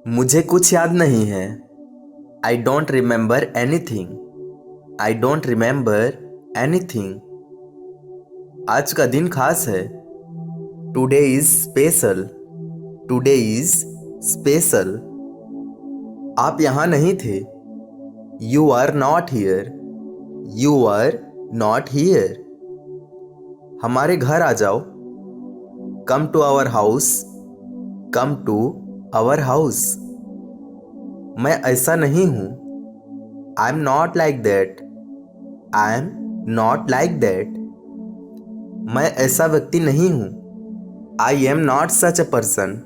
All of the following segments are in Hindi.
मुझे कुछ याद नहीं है। I don't remember anything. I don't remember anything. आज का दिन खास है। Today is special. Today is special. आप यहाँ नहीं थे। You are not here. You are not here. हमारे घर आ जाओ। Come to our house. Come to our house. मैं ऐसा नहीं हूं। I am not like that. I am not like that. मैं ऐसा व्यक्ति नहीं हूं। I am not such a person.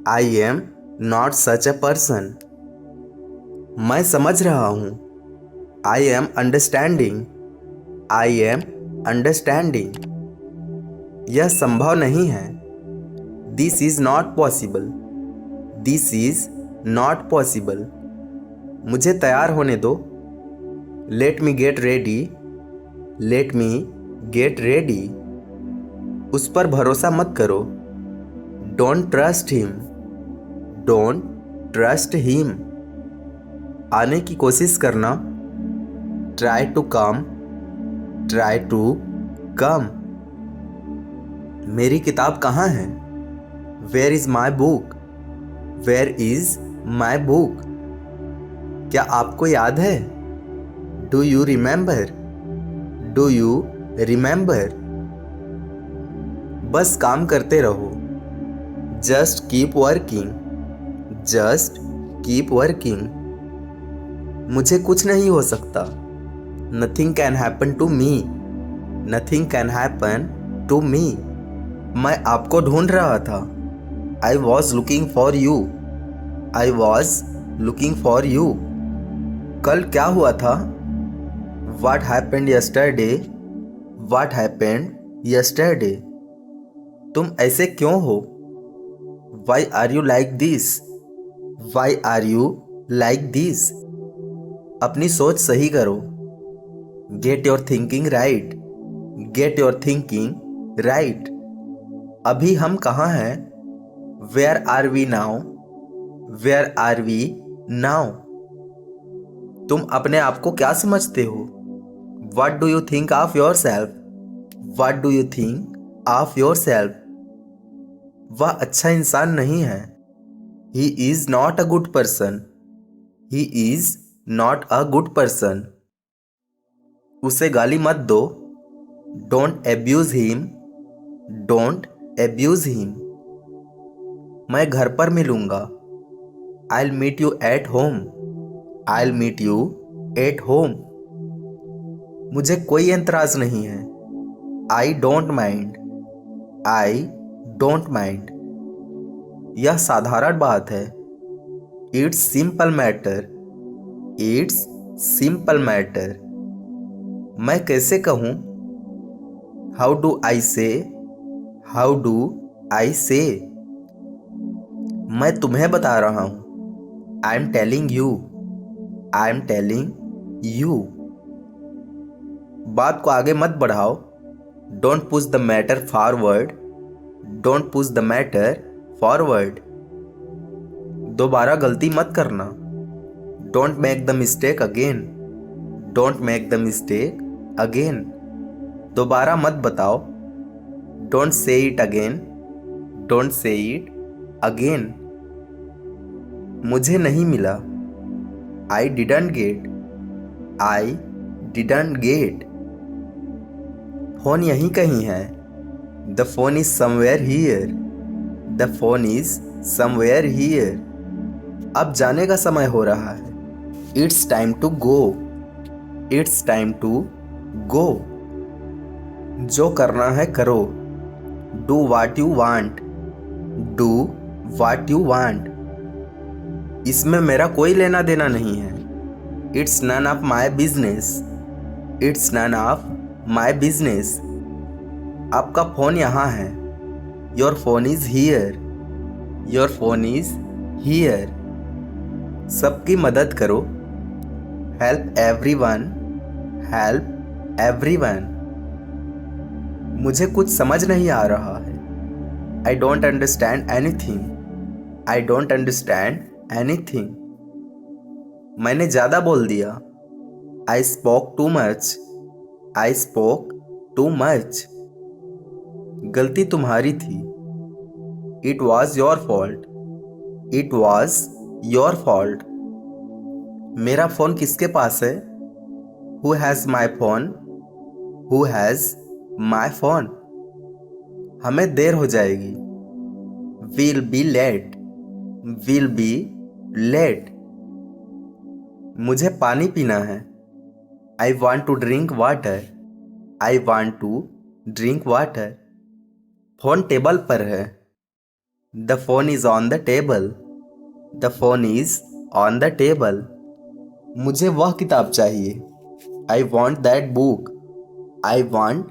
I am not such a person. मैं समझ रहा हूं। I am understanding. I am understanding. यह संभव नहीं है। This is not possible. This is not possible. मुझे तैयार होने दो। Let me get ready. Let me get ready. उस पर भरोसा मत करो। Don't trust him. Don't trust him. आने की कोशिश करना। Try to come. Try to come. मेरी किताब कहाँ है? Where is my book? Where is my book? क्या आपको याद है? Do you remember? Do you remember? बस काम करते रहो। Just keep working. Just keep working. मुझे कुछ नहीं हो सकता। Nothing can happen to me. Nothing can happen to me. मैं आपको ढूंढ रहा था। I was looking for you. I was looking for you. कल क्या हुआ था? What happened yesterday? What happened yesterday? तुम ऐसे क्यों हो? Why are you like this? Why are you like this? अपनी सोच सही करो। Get your thinking right. Get your thinking right. अभी हम कहाँ हैं? Where are we now? Where are we now? तुम अपने आप को क्या समझते हो? What do you think of yourself? What do you think of yourself? वह अच्छा इंसान नहीं है। He is not a good person. He is not a good person. उसे गाली मत दो। Don't abuse him. Don't abuse him. मैं घर पर मिलूंगा। I'll meet you at home. I'll meet you at home. मुझे कोई एतराज नहीं है। I don't mind. I don't mind. यह साधारण बात है। It's simple matter. It's simple matter. मैं कैसे कहूँ? How do I say? How do I say? मैं तुम्हें बता रहा हूँ। I'm telling you. I'm telling you. बात को आगे मत बढ़ाओ। Don't push the matter forward. Don't push the matter forward. दोबारा गलती मत करना। Don't make the mistake again. Don't make the mistake again. दोबारा मत बताओ। Don't say it again. Don't say it again. मुझे नहीं मिला। I didn't get. I didn't get. Phone यहीं कहीं है। The phone is somewhere here. The phone is somewhere here. अब जाने का समय हो रहा है। It's time to go. It's time to go. जो करना है करो। Do what you want. Do what you want. इसमें मेरा कोई लेना देना नहीं है। It's none of my business. It's none of my business. आपका फ़ोन यहाँ है। Your phone is here. Your phone is here. सबकी मदद करो। Help everyone. Help everyone. मुझे कुछ समझ नहीं आ रहा है। I don't understand anything. I don't understand anything. मैंने ज़्यादा बोल दिया. I spoke too much. I spoke too much. गलती तुम्हारी थी. It was your fault. It was your fault. मेरा फ़ोन किसके पास है? Who has my phone? Who has my phone? हमें देर हो जाएगी. We'll be late. We'll be late. मुझे पानी पीना है. I want to drink water. I want to drink water. Phone table पर है. The phone is on the table. The phone is on the table. मुझे वह किताब चाहिए. I want that book. I want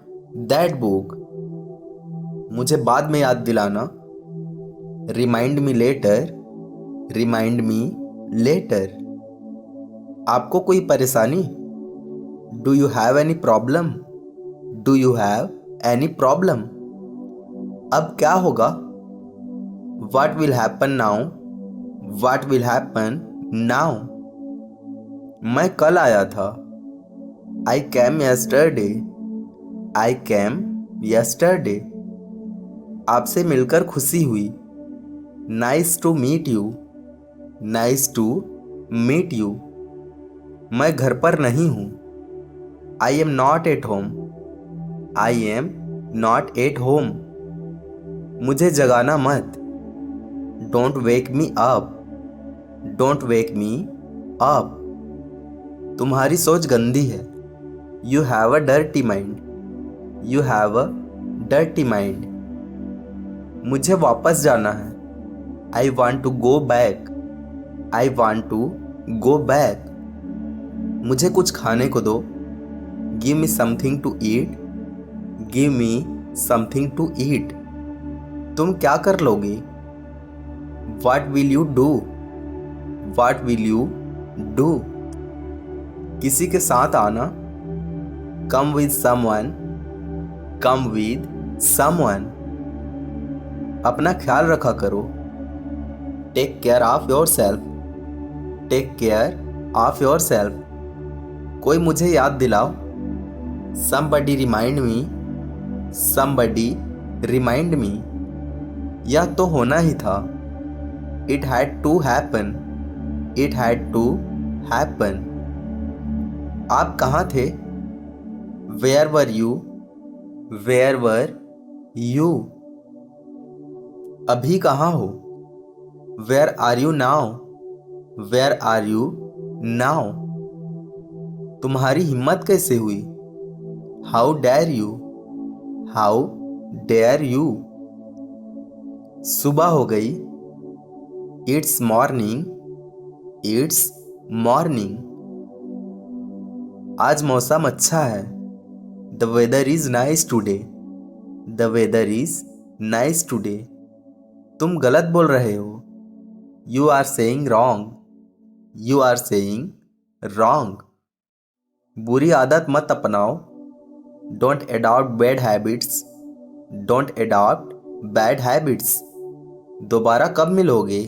that book. मुझे बाद में याद दिलाना. Remind me later. Remind me later. आपको कोई परेशानी? Do you have any problem? Do you have any problem? अब क्या होगा? What will happen now? What will happen now? मैं कल आया था. I came yesterday. I came yesterday. आपसे मिलकर खुशी हुई. Nice to meet you. Nice to meet you. मैं घर पर नहीं हूँ. I am not at home. I am not at home. मुझे जगाना मत. Don't wake me up. Don't wake me up. तुम्हारी सोच गंदी है. You have a dirty mind. You have a dirty mind. मुझे वापस जाना है. I want to go back. I want to go back. मुझे कुछ खाने को दो. Give me something to eat. Give me something to eat. तुम क्या कर लोगे? What will you do? What will you do? किसी के साथ आना. Come with someone. Come with someone. अपना ख्याल रखा करो. Take care of yourself. Take care of yourself. कोई मुझे याद दिलाओ. Somebody remind me. Somebody remind me. यह तो होना ही था. It had to happen. It had to happen. आप कहाँ थे? Where were you? Where were you? अभी कहाँ हो? Where are you now? Where are you now? तुम्हारी हिम्मत कैसे हुई? How dare you? How dare you? सुबह हो गई. It's morning. It's morning. आज मौसम अच्छा है. The weather is nice today. The weather is nice today. तुम गलत बोल रहे हो. You are saying wrong. You are saying wrong. बुरी आदत मत अपनाओ. Don't adopt bad habits. Don't adopt bad habits. दोबारा कब मिलोगे?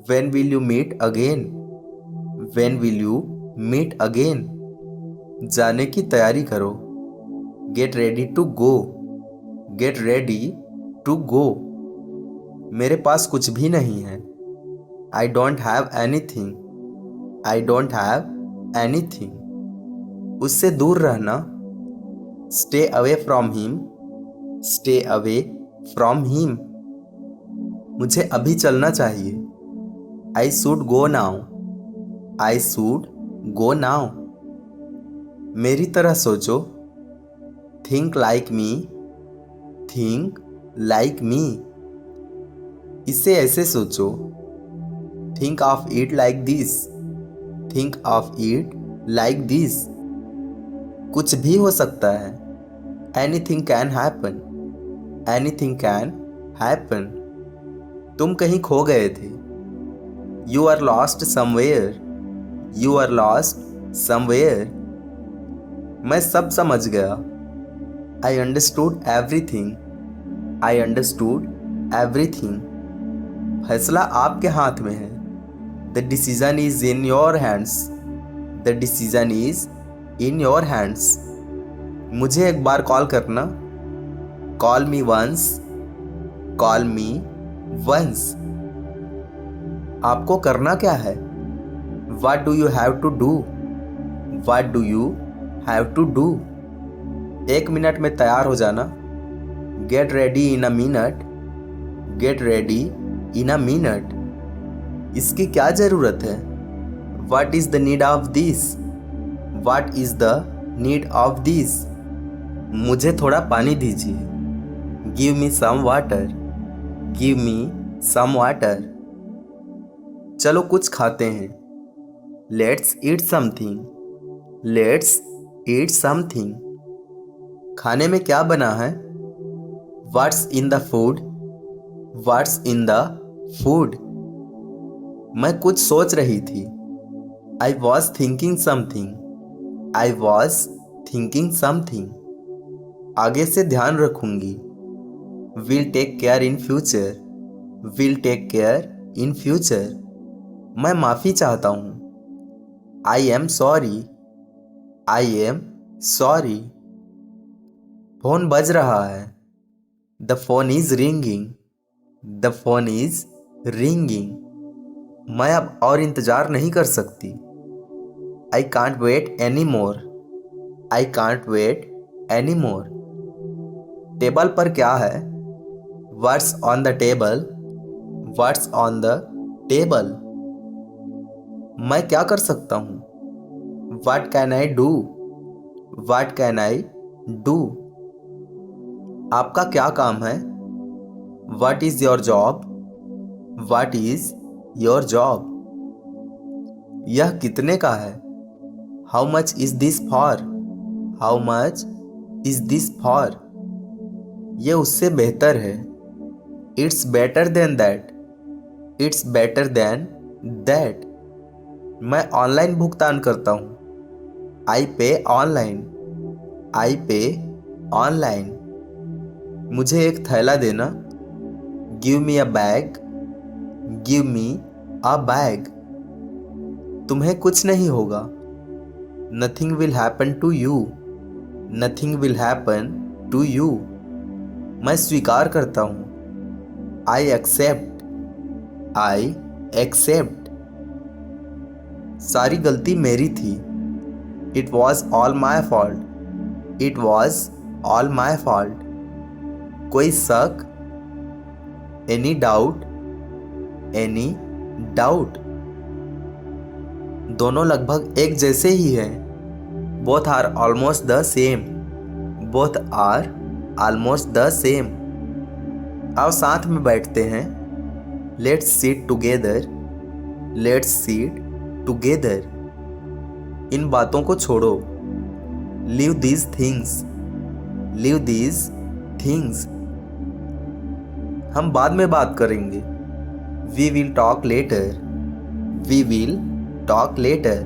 When will you meet again? When will you meet again? जाने की तैयारी करो. Get ready to go. Get ready to go. मेरे पास कुछ भी नहीं है. I don't have anything. I don't have anything. उससे दूर रहना. Stay away from him. Stay away from him. मुझे अभी चलना चाहिए. I should go now. I should go now. मेरी तरह सोचो. Think like me. Think like me. इसे ऐसे सोचो. Think of it like this. Think of it like this. कुछ भी हो सकता है. Anything can happen. Anything can happen. तुम कहीं खो गए थे. You are lost somewhere. You are lost somewhere. मैं सब समझ गया. I understood everything. I understood everything. फैसला आपके हाथ में है. The decision is in your hands. The decision is in your hands. मुझे एक बार कॉल करना। Call me once. Call me once. आपको करना क्या है? What do you have to do? What do you have to do? 1 minute में तैयार हो जाना। Get ready in a minute. Get ready in a minute. इसकी क्या ज़रूरत है? What is the need of this? What is the need of this? मुझे थोड़ा पानी दीजिए। Give me some water. Give me some water. चलो कुछ खाते हैं। Let's eat something. Let's eat something. खाने में क्या बना है? What's in the food? What's in the food? मैं कुछ सोच रही थी। I was thinking something. I was thinking something. आगे से ध्यान रखूंगी। Will take care in future. Will take care in future. मैं माफ़ी चाहता हूँ। I am sorry. I am sorry. Phone बज रहा है। The phone is ringing. The phone is ringing. मैं अब और इंतज़ार नहीं कर सकती। I can't wait anymore. I can't wait anymore. Table पर क्या है? What's on the table? What's on the table? मैं क्या कर सकता हूँ? What can I do? What can I do? आपका क्या काम है? What is your job? What is your job? यह कितने का है? How much is this for? How much is this for? यह उससे बेहतर है। It's better than that. It's better than that. मैं ऑनलाइन भुगतान करता हूँ। I pay online. I pay online. मुझे एक थैला देना। Give me a bag. Give me a bag. तुम्हें कुछ नहीं होगा। Nothing will happen to you. Nothing will happen to you. मैं स्वीकार करता हूँ। I accept. I accept. सारी गलती मेरी थी। It was all my fault. It was all my fault. कोई शक? Any doubt? Any doubt? दोनों लगभग एक जैसे ही हैं। Both are almost the same. Both are almost the same. आओ साथ में बैठते हैं। Let's sit together. Let's sit together. इन बातों को छोड़ो। Leave these things. Leave these things. हम बाद में बात करेंगे। We will talk later. We will talk later.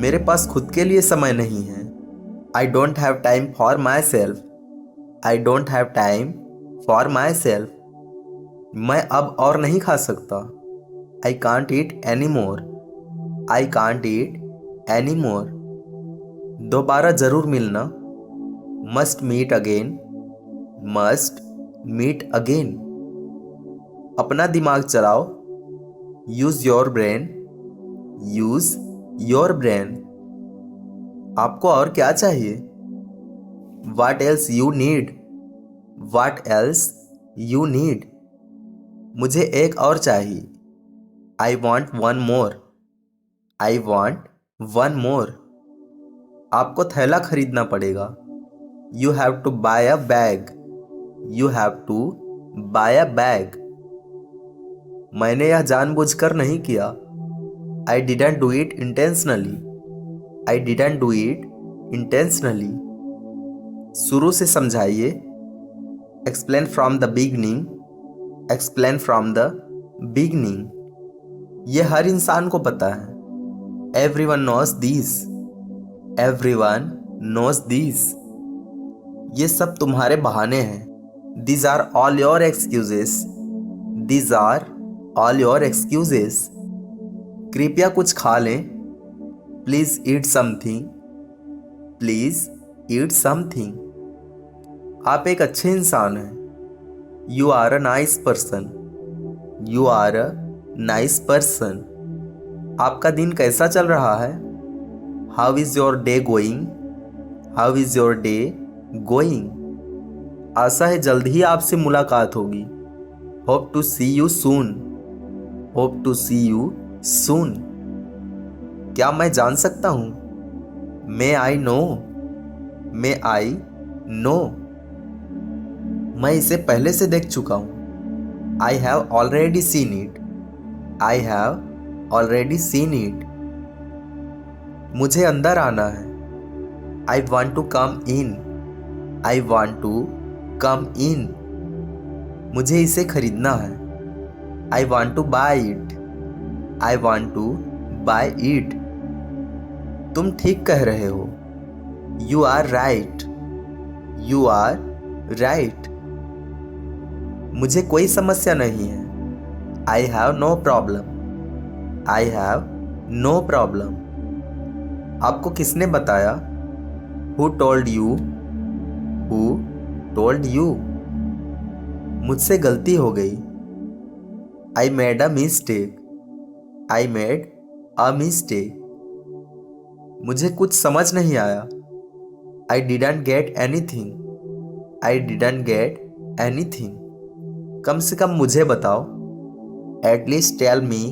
मेरे पास खुद के लिए समय नहीं है। I don't have time for myself. I don't have time for myself. मैं अब और नहीं खा सकता। I can't eat anymore. I can't eat anymore. दोबारा ज़रूर मिलना। Must meet again. Must meet again. अपना दिमाग चलाओ। Use your brain. Use your brain. आपको और क्या चाहिए? What else you need? What else you need? मुझे एक और चाहिए। I want one more. I want one more. आपको थैला खरीदना पड़ेगा। You have to buy a bag. You have to buy a bag. मैंने यह जानबूझकर नहीं किया। I didn't do it intentionally. I didn't do it intentionally. शुरू से समझाइए। Explain from the beginning. Explain from the beginning. यह हर इंसान को पता है। Everyone knows this. Everyone knows this. ये सब तुम्हारे बहाने हैं। These are all your excuses. These are all your excuses. कृपया कुछ खा लें। Please eat something. Please eat something. आप एक अच्छे इंसान हैं। You are a nice person. You are a nice person. आपका दिन कैसा चल रहा है? How is your day going? How is your day going? आशा है जल्द ही आपसे मुलाकात होगी। Hope to see you soon. Hope to see you soon. क्या मैं जान सकता हूँ? May I know? May I know? मैं इसे पहले से देख चुका हूँ। I have already seen it. I have already seen it. मुझे अंदर आना है। I want to come in. I want to come in. मुझे इसे खरीदना है। I want to buy it. I want to buy it. तुम ठीक कह रहे हो। You are right. You are right. मुझे कोई समस्या नहीं है। I have no problem. I have no problem. आपको किसने बताया? Who told you? Who told you? मुझसे गलती हो गई। I made a mistake. I made a mistake. मुझे कुछ समझ नहीं आया। I didn't get anything. I didn't get anything. कम से कम मुझे बताओ। At least tell me.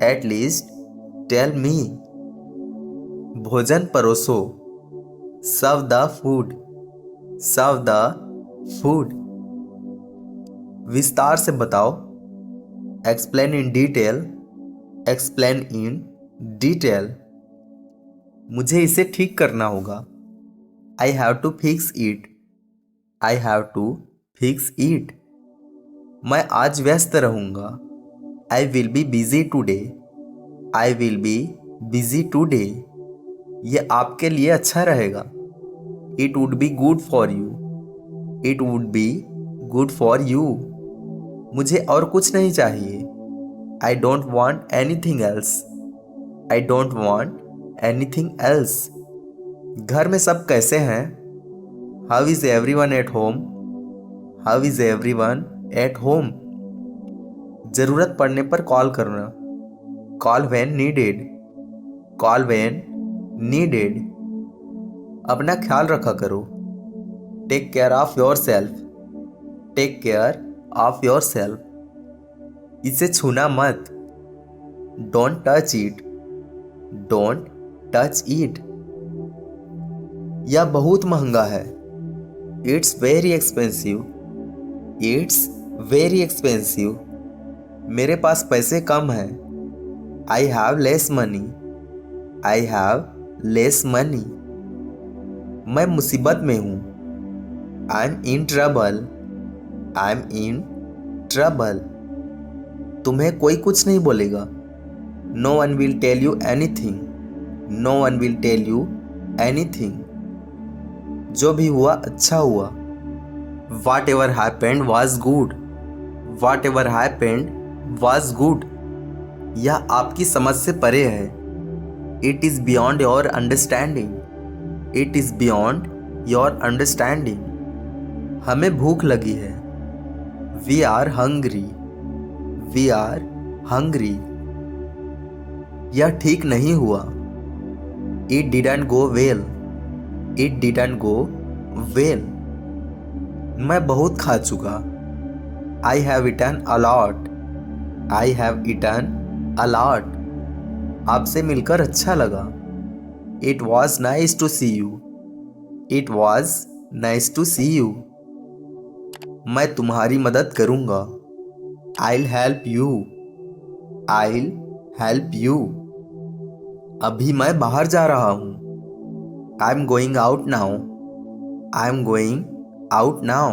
At least tell me. भोजन परोसो। Serve the food. Serve the food. विस्तार से बताओ। Explain in detail. Explain in detail. मुझे इसे ठीक करना होगा। I have to fix it. I have to fix it. मैं आज व्यस्त रहूंगा। I will be busy today. I will be busy today. ये आपके लिए अच्छा रहेगा। It would be good for you. It would be good for you. मुझे और कुछ नहीं चाहिए। I don't want anything else. I don't want anything else. घर में सब कैसे हैं? How is everyone at home? How is everyone at home? जरूरत पड़ने पर कॉल करना। Call when needed. Call when needed. अपना ख्याल रखा करो। Take care of yourself. Take care of yourself. इसे छूना मत। Don't touch it. Don't touch it. यह बहुत महंगा है। It's very expensive. It's very expensive. मेरे पास पैसे कम हैं। I have less money. I have less money. मैं मुसीबत में हूँ। I am in trouble. I am in trouble. तुम्हें कोई कुछ नहीं बोलेगा। No one will tell you anything. No one will tell you anything. जो भी हुआ अच्छा हुआ। Whatever happened was good. Whatever happened was good. यह आपकी समझ से परे है। It is beyond your understanding. It is beyond your understanding. हमें भूख लगी है। We are hungry. We are hungry. यह ठीक नहीं हुआ। It didn't go well. It didn't go well. मैं बहुत खा चुका। I have eaten a lot. I have eaten a lot. आपसे मिलकर अच्छा लगा। It was nice to see you. It was nice to see you. मैं तुम्हारी मदद करूंगा। I'll help you. I'll help you. अभी मैं बाहर जा रहा हूँ। I'm going out now. I'm going out now.